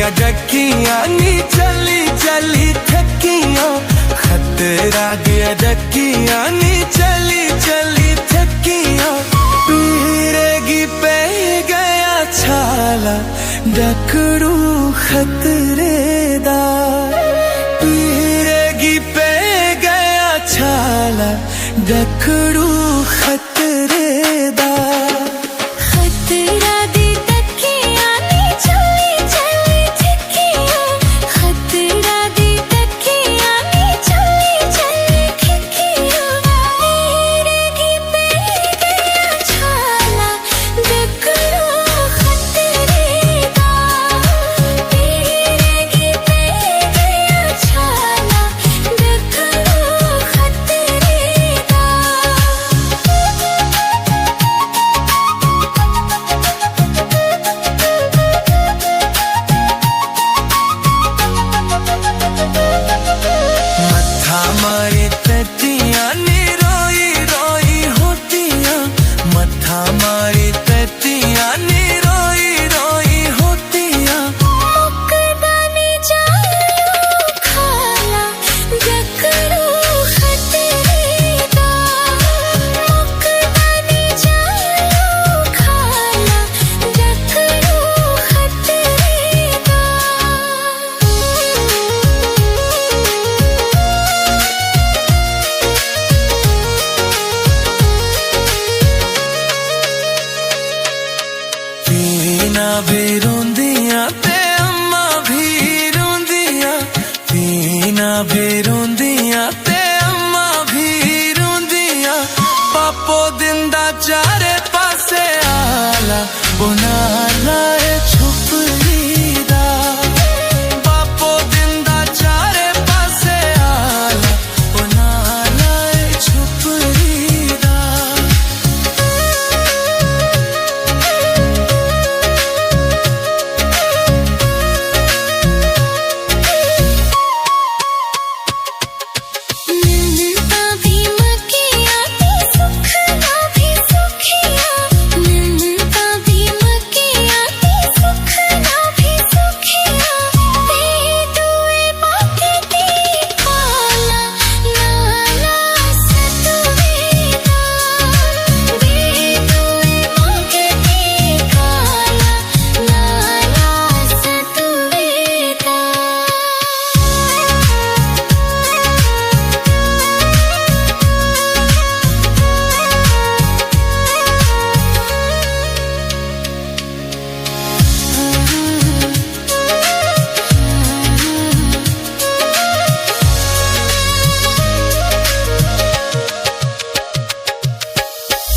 गया डकियां नी चली चली थकियां, खतरा गया डकियां नी चली चली थकियां। पीरेगी पे गया छाला डकरू खतरे दा, पीरेगी पे गया छाला डकरू खतरे दा। खतरा दी तकियां नी चली चली थकियां, खतरा दी तकियां नी चली चली थकियां। पीरेगी पे गया छाला डकरू खतरे दा, पीरेगी पे गया छाला डकरू खतरे दा। मत्था मारे ततियां नी रोई रोई होतियां, मत्था मारे ततियां नी रोई रोई होतियां। मुकदा नी जालू खाला डकरू खतरे दा, मुकदा नी जालू खाला डकरू खतरे दा। पीना भी रोंदियां ते अम्मा भी रोंदियां, पीना भी रोंदियां ते अम्मा भी रोंदियां। पापो दिंदा चारे पासे आला बुना लाए छुपरी दा, पापो दिंदा चारे पासे आला बुना लाए छुपरी दा। नन्नता भी मकिया ते सुखना भी सुखिया, नन्नता भी मकिया ते सुखना भी सुखिया। ते दुए बाके दी काला नाला सतवे दा, ते दुए बाके दी काला नाला सतवे दा।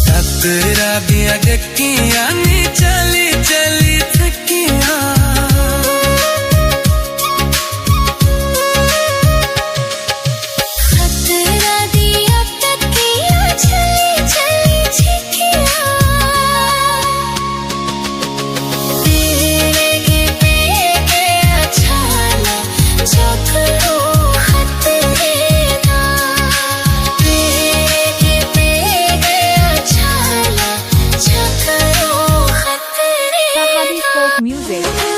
खतरा गया डकियां नी चली चली थकियां, खतरा दिया तकियां चली चली थकियां। पीरेगी पे गया छाला डकरू खतरे दा, पीरेगी पे गया छाला डकरू खतरे दा। Music.